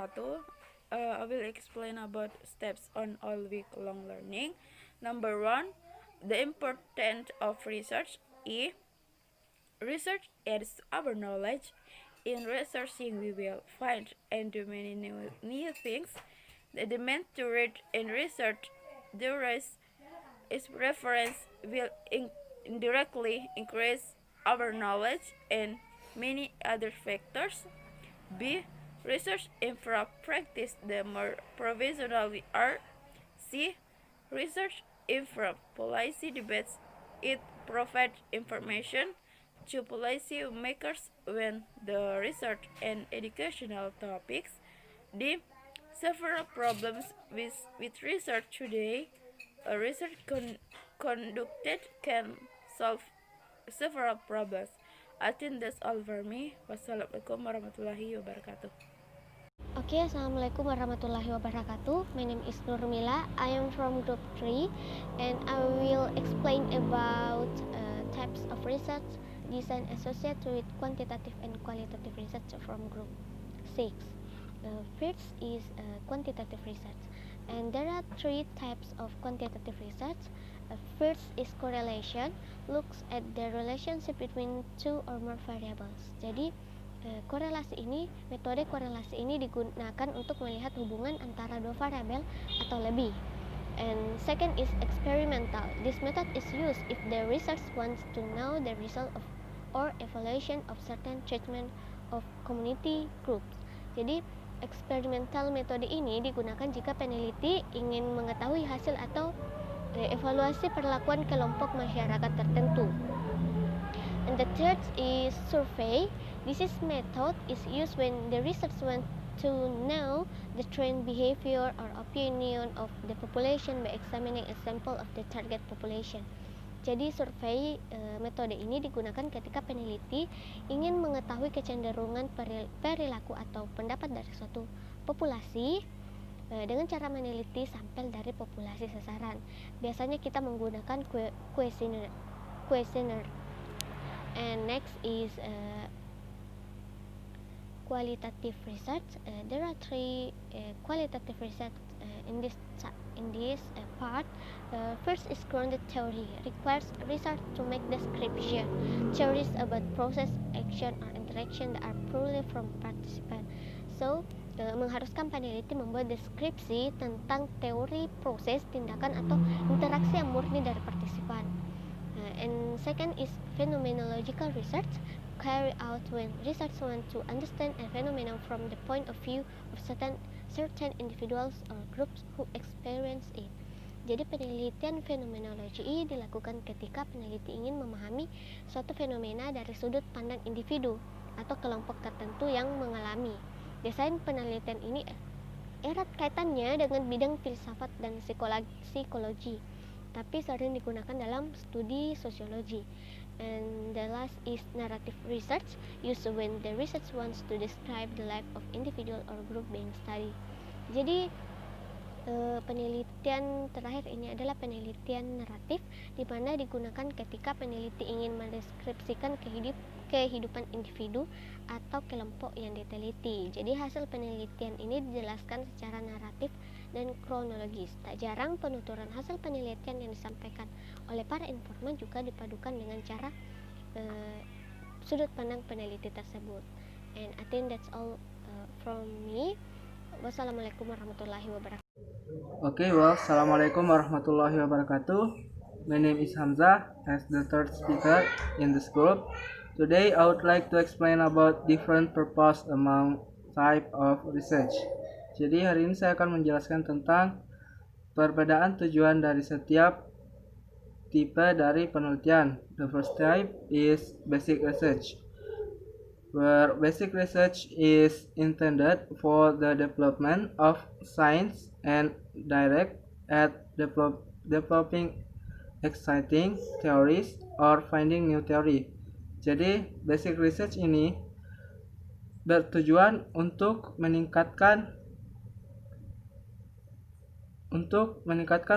wabarakatuh. I will explain about steps on all week long learning. Number one, the importance of research. Research adds to our knowledge. In researching, we will find and do many new things. The demand to read and research the rest is reference will indirectly increase our knowledge and many other factors. B. Research improve practice the more professional we are. C. Research improve policy debates. It provides information to policy makers when the research and educational topics. D. Several problems with research today. A research conducted can solve several problems. I think that's all for me. Wassalamualaikum warahmatullahi wabarakatuh. Okay, Assalamualaikum warahmatullahi wabarakatuh. My name is Nurmila. I am from Group 3 and I will explain about types of research design associated with quantitative and qualitative research from Group 6. First is quantitative research, and there are three types of quantitative research. First is correlation, looks at the relationship between two or more variables. Jadi metode korelasi ini digunakan untuk melihat hubungan antara dua variabel atau lebih. And second is experimental. This method is used if the researcher wants to know the result of or evaluation of certain treatment of community groups. Jadi experimental metode ini digunakan jika peneliti ingin mengetahui hasil atau evaluasi perlakuan kelompok masyarakat tertentu. And the third is survey. This method is used when the researcher wants to know the trend, behavior, or opinion of the population by examining a sample of the target population. Jadi survei metode ini digunakan ketika peneliti ingin mengetahui kecenderungan perilaku atau pendapat dari suatu populasi dengan cara meneliti sampel dari populasi sasaran. Biasanya kita menggunakan questionnaire. And next is qualitative research. There are three qualitative research in this part. First is grounded theory, requires research to make description, theories about process, action, or interaction that are purely from participant. So mengharuskan peneliti membuat deskripsi tentang teori, proses, tindakan, atau interaksi yang murni dari partisipan. And second is phenomenological research, carried out when researchers want to understand a phenomenon from the point of view of certain individuals or groups who experience it. Jadi penelitian fenomenologi ini dilakukan ketika peneliti ingin memahami suatu fenomena dari sudut pandang individu atau kelompok tertentu yang mengalami. Desain penelitian ini erat kaitannya dengan bidang filsafat dan psikologi, tapi sering digunakan dalam studi sosiologi. And the last is narrative research, used when the research wants to describe the life of individual or group being studied. Jadi penelitian terakhir ini adalah penelitian naratif, di mana digunakan ketika peneliti ingin mendeskripsikan kehidupan individu atau kelompok yang diteliti. Jadi hasil penelitian ini dijelaskan secara naratif dan kronologis. Tak jarang penuturan hasil penelitian yang disampaikan oleh para informan juga dipadukan dengan cara sudut pandang peneliti tersebut. And I think that's all from me. Wassalamualaikum warahmatullahi wabarakatuh. Okay, well, Assalamualaikum warahmatullahi wabarakatuh. My name is Hamzah, as the third speaker in this group. Today, I would like to explain about different purpose among type of research. Jadi hari ini saya akan menjelaskan tentang perbedaan tujuan dari setiap tipe dari penelitian. The first type is basic research, where basic research is intended for the development of science and direct at developing exciting theories or finding new theory. Jadi basic research ini bertujuan untuk meningkatkan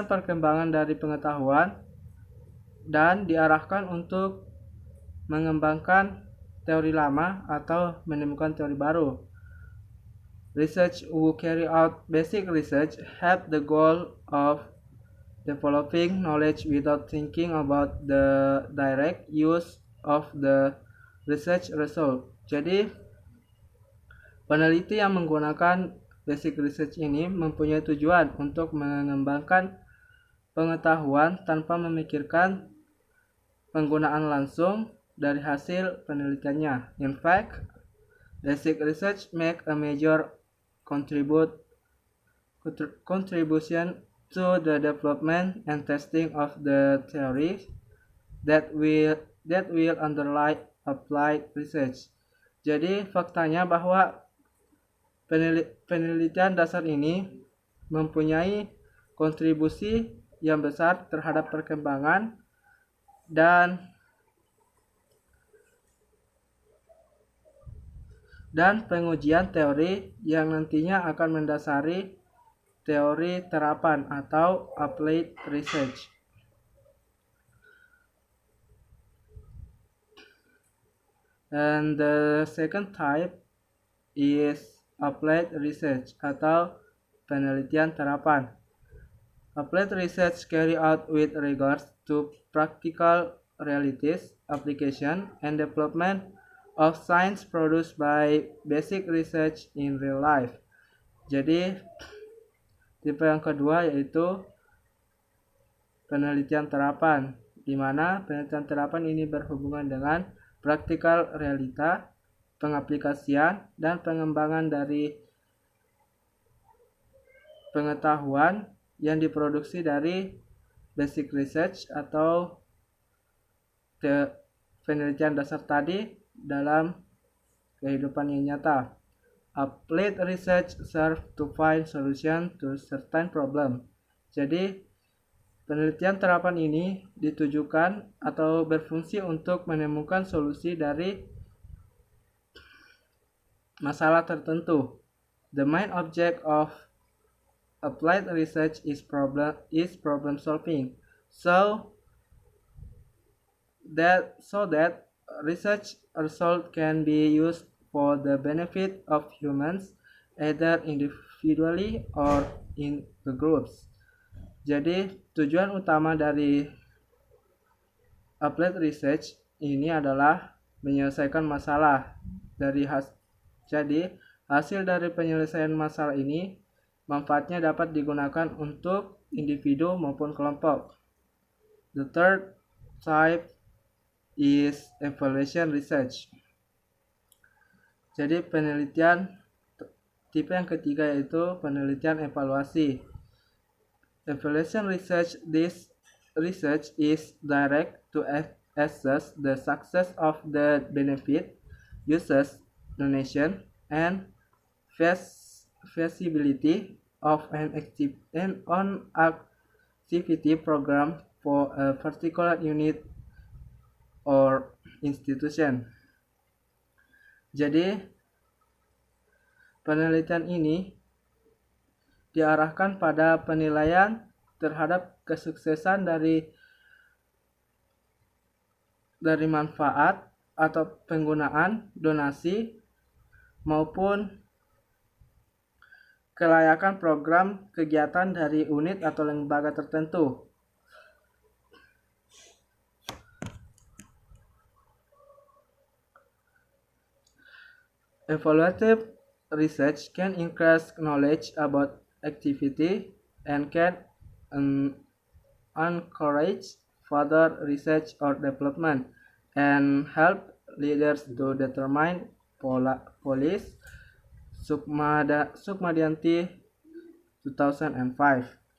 perkembangan dari pengetahuan dan diarahkan untuk mengembangkan teori lama atau menemukan teori baru. Research who carry out basic research have the goal of developing knowledge without thinking about the direct use of the research result. Jadi, peneliti yang menggunakan basic research ini mempunyai tujuan untuk mengembangkan pengetahuan tanpa memikirkan penggunaan langsung dari hasil penelitiannya. In fact, basic research make a major contribution to the development and testing of the theories that will underlie applied research. Jadi faktanya bahwa penelitian dasar ini mempunyai kontribusi yang besar terhadap perkembangan dan pengujian teori yang nantinya akan mendasari teori terapan atau applied research. And the second type is applied research atau penelitian terapan. Applied research carry out with regards to practical realities, application, and development of science produced by basic research in real life. Jadi, tipe yang kedua yaitu penelitian terapan, di mana penelitian terapan ini berhubungan dengan praktikal realita, pengaplikasian, dan pengembangan dari pengetahuan yang diproduksi dari basic research atau penelitian dasar tadi dalam kehidupan yang nyata. Applied research serve to find solution to certain problem. Jadi, penelitian terapan ini ditujukan atau berfungsi untuk menemukan solusi dari masalah tertentu. The main object of applied research is problem solving. So that research result can be used for the benefit of humans, either individually or in the groups. Jadi, tujuan utama dari applied research ini adalah menyelesaikan masalah. Jadi, hasil dari penyelesaian masalah ini manfaatnya dapat digunakan untuk individu maupun kelompok. The third type is evaluation research. Jadi tipe yang ketiga yaitu penelitian evaluasi. Evaluation research, this research is direct to assess the success of the benefit, uses, donation, and feasibility of an activity program for a particular unit or institution. Jadi, penelitian ini diarahkan pada penilaian terhadap kesuksesan dari manfaat atau penggunaan donasi maupun kelayakan program kegiatan dari unit atau lembaga tertentu. Evaluative research can increase knowledge about activity and can encourage further research or development and help leaders to determine policy. Sukmadianti 2005.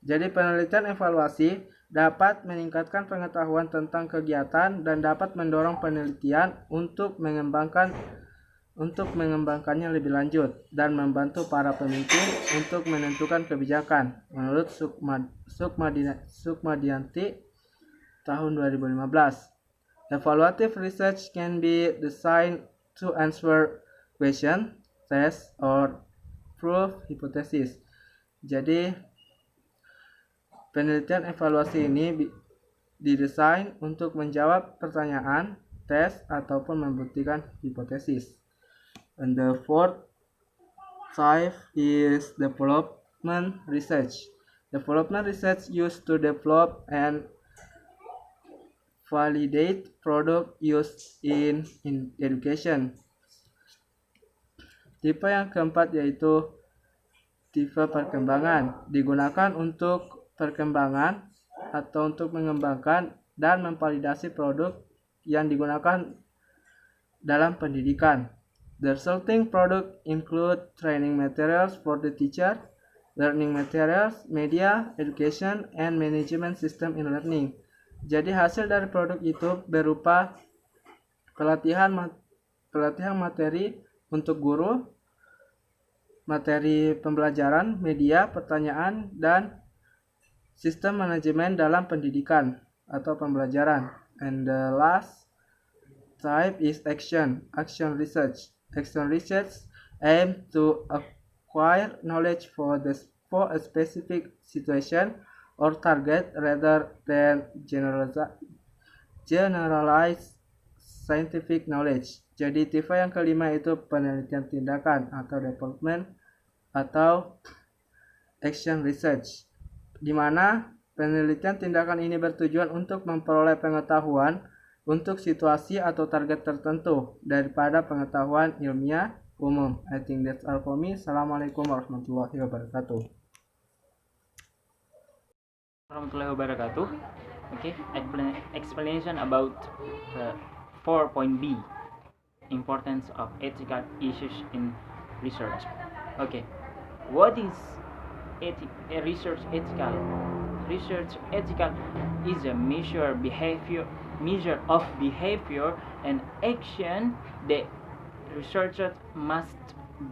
Jadi penelitian evaluasi dapat meningkatkan pengetahuan tentang kegiatan dan dapat mendorong penelitian untuk mengembangkannya lebih lanjut dan membantu para pemimpin untuk menentukan kebijakan. Menurut Sukmadianti tahun 2015, evaluative research can be designed to answer question, test, or prove hypothesis. Jadi penelitian evaluasi ini didesain untuk menjawab pertanyaan, tes, ataupun membuktikan hipotesis. And the fourth type is development research. Development research used to develop and validate product used in education. Tipe yang keempat yaitu tipe perkembangan, digunakan untuk perkembangan atau untuk mengembangkan dan memvalidasi produk yang digunakan dalam pendidikan. The resulting product include training materials for the teacher, learning materials, media, education, and management system in learning. Jadi hasil dari produk itu berupa pelatihan materi untuk guru, materi pembelajaran, media, pertanyaan, dan sistem manajemen dalam pendidikan atau pembelajaran. And the last type is action research. Action research aim to acquire knowledge for a specific situation or target rather than generalized scientific knowledge. Jadi tipe yang kelima itu penelitian tindakan atau development atau action research, di mana penelitian tindakan ini bertujuan untuk memperoleh pengetahuan untuk situasi atau target tertentu daripada pengetahuan ilmiah umum. I think that's all for me. Assalamualaikum warahmatullahi wabarakatuh. Warahmatullahi wabarakatuh. Okay, explanation about 4.B, importance of ethical issues in research. Okay, what is research ethical? Research ethical is a measure of behavior and action that researchers must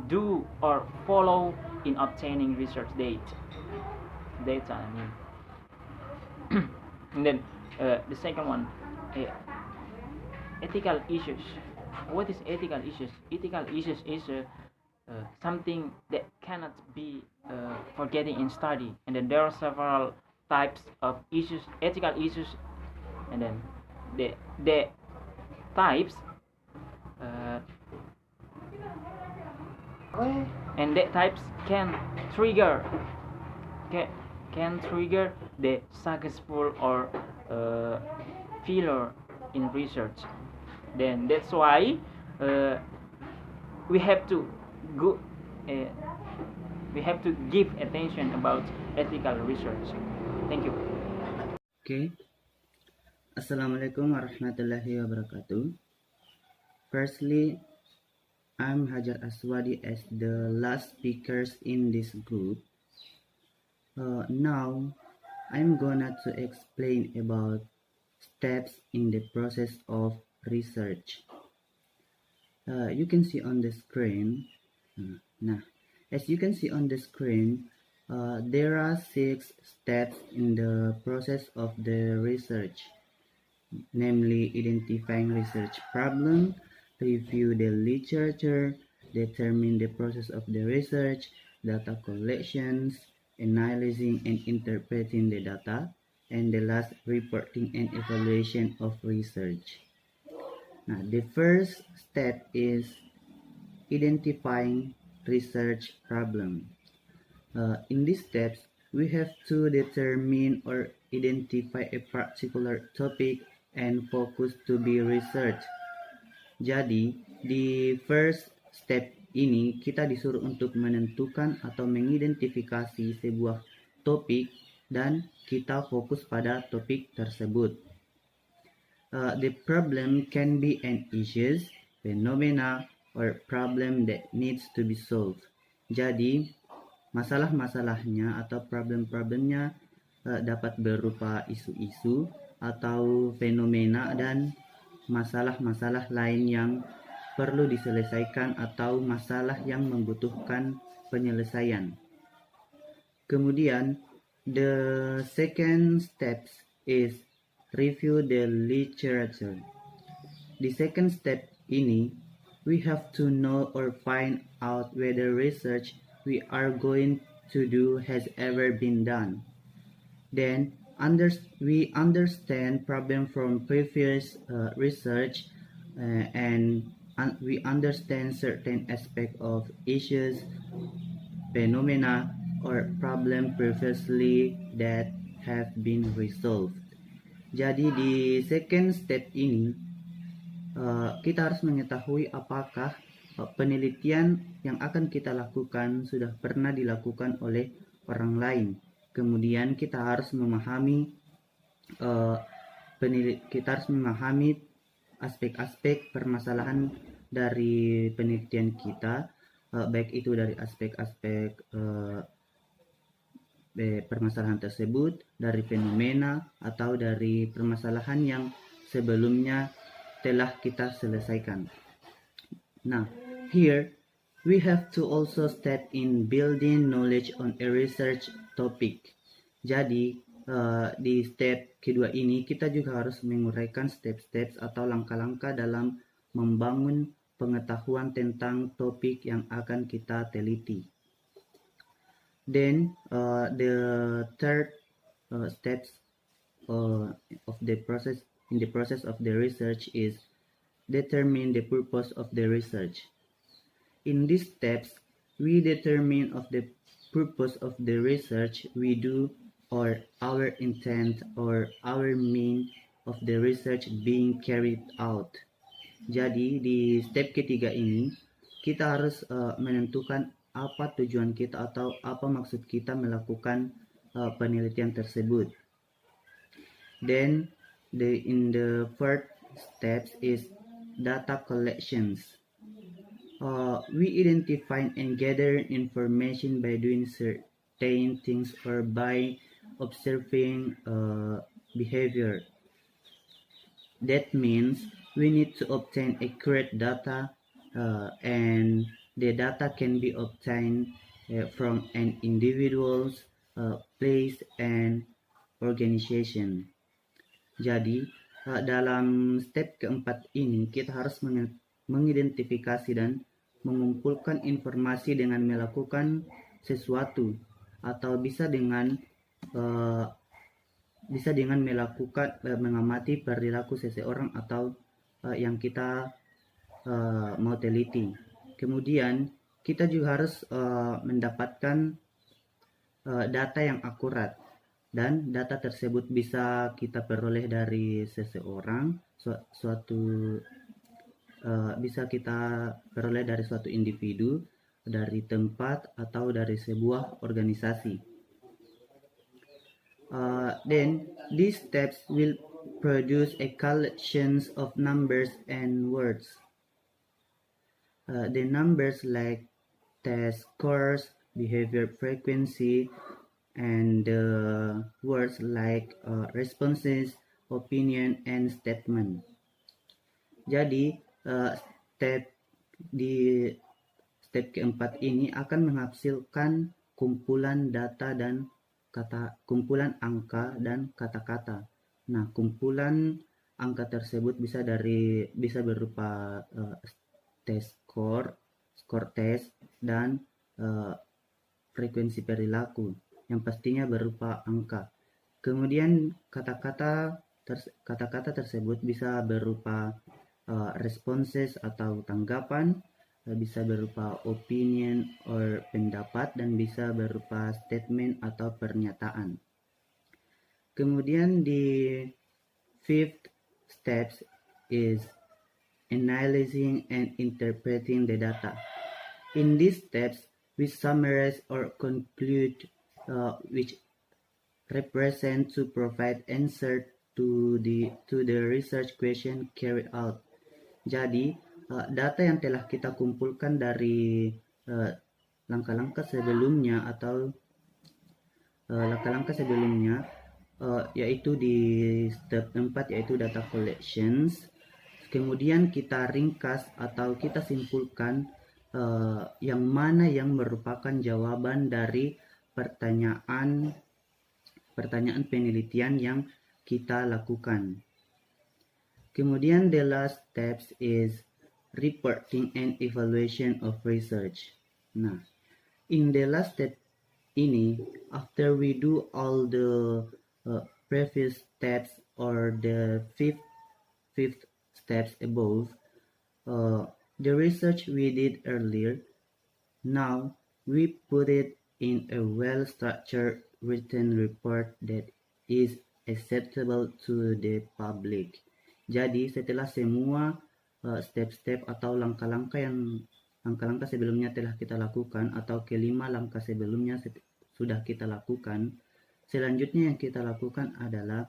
do or follow in obtaining research data. I mean. And then the second one, ethical issues. What is ethical issues? Ethical issues is something that cannot be forgetting in study, and then there are several types of issues, ethical issues, and then the types and the types can trigger the successful or failure in research. Then that's why we have to give attention about ethical research. Thank you. Okay. Assalamualaikum warahmatullahi wabarakatuh. Firstly, I'm Hajar Aswadi as the last speakers in this group. Now, I'm gonna to explain about steps in the process of research. You can see on the screen. As you can see on the screen, there are 6 steps in the process of the research, namely identifying research problem, review the literature, determine the process of the research, data collections, analyzing and interpreting the data, and the last, reporting and evaluation of research. Now, the first step is identifying research problem. In these steps, we have to determine or identify a particular topic and focus to be researched. Jadi, di first step ini kita disuruh untuk menentukan atau mengidentifikasi sebuah topik dan kita fokus pada topik tersebut. The problem can be an issue, phenomena, or problem that needs to be solved. Jadi, masalah-masalahnya atau problem-problemnya dapat berupa isu-isu atau fenomena dan masalah-masalah lain yang perlu diselesaikan atau masalah yang membutuhkan penyelesaian. Kemudian, the second step is review the literature. Di second step ini, we have to know or find out whether research we are going to do has ever been done. Then, we understand problem from previous research and we understand certain aspect of issues, phenomena, or problem previously that have been resolved. Jadi di second step ini kita harus mengetahui apakah penelitian yang akan kita lakukan sudah pernah dilakukan oleh orang lain. Kemudian kita harus memahami aspek-aspek permasalahan dari penelitian kita, baik itu dari aspek-aspek permasalahan tersebut, dari fenomena, atau dari permasalahan yang sebelumnya telah kita selesaikan. Nah, here we have to also step in building knowledge on a research topic. Jadi di step kedua ini kita juga harus menguraikan step-step atau langkah-langkah dalam membangun pengetahuan tentang topik yang akan kita teliti. Then the third steps of the process in the process of the research is determine the purpose of the research. In these steps, we determine of the purpose of the research we do, or our intent or our mean of the research being carried out. Jadi di step ketiga ini kita harus menentukan apa tujuan kita atau apa maksud kita melakukan penelitian tersebut. Then in the fourth steps is data collections. We identify and gather information by doing certain things or by observing behavior. That means we need to obtain accurate data, and the data can be obtained from an individual's place and organization. Jadi dalam step keempat ini kita harus mengidentifikasi dan mengumpulkan informasi dengan melakukan sesuatu, atau bisa dengan melakukan mengamati perilaku seseorang atau yang kita mau teliti. Kemudian kita juga harus mendapatkan data yang akurat, dan data tersebut bisa kita peroleh dari seseorang, bisa kita peroleh dari suatu individu, dari tempat, atau dari sebuah organisasi. Then these steps will produce a collection of numbers and words. The numbers like test scores, behavior frequency, and the words like responses, opinion, and statement. Jadi step keempat ini akan menghasilkan kumpulan data dan kumpulan angka dan kata-kata. Nah, kumpulan angka tersebut bisa berupa test skor tes, dan frekuensi perilaku yang pastinya berupa angka. Kemudian kata-kata tersebut bisa berupa responses atau tanggapan, bisa berupa opinion or pendapat, dan bisa berupa statement atau pernyataan. Kemudian di fifth steps is analyzing and interpreting the data. In these steps, we summarize or conclude which represent to provide answer to the research question carried out. Jadi data yang telah kita kumpulkan dari langkah-langkah sebelumnya yaitu di step 4, yaitu data collections. Kemudian kita ringkas atau kita simpulkan yang mana yang merupakan jawaban dari pertanyaan penelitian yang kita lakukan. Kemudian the last steps is reporting and evaluation of research. Nah, in the last step ini, after we do all the previous steps or the fifth steps above, the research we did earlier. Now we put it in a well-structured written report that is acceptable to the public. Jadi setelah semua step-step atau langkah-langkah sebelumnya telah kita lakukan atau kelima langkah sebelumnya sudah kita lakukan, selanjutnya yang kita lakukan adalah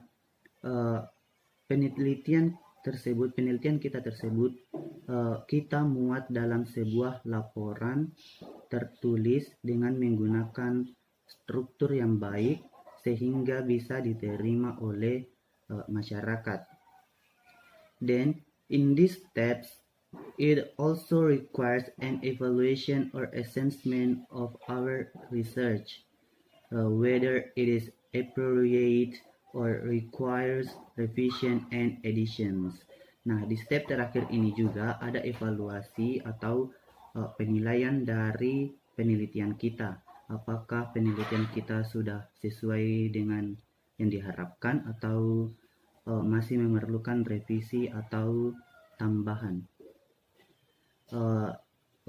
penelitian kita tersebut kita muat dalam sebuah laporan tertulis dengan menggunakan struktur yang baik sehingga bisa diterima oleh masyarakat. Then in these steps it also requires an evaluation or assessment of our research, whether it is appropriate or requires revision and additions. Nah, di step terakhir ini juga ada evaluasi atau penilaian dari penelitian kita. Apakah penelitian kita sudah sesuai dengan yang diharapkan atau masih memerlukan revisi atau tambahan.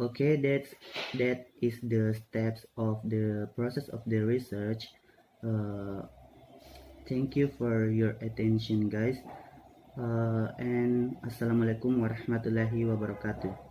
Okay, that is the steps of the process of the research. Thank you for your attention, guys. And Assalamualaikum warahmatullahi wabarakatuh.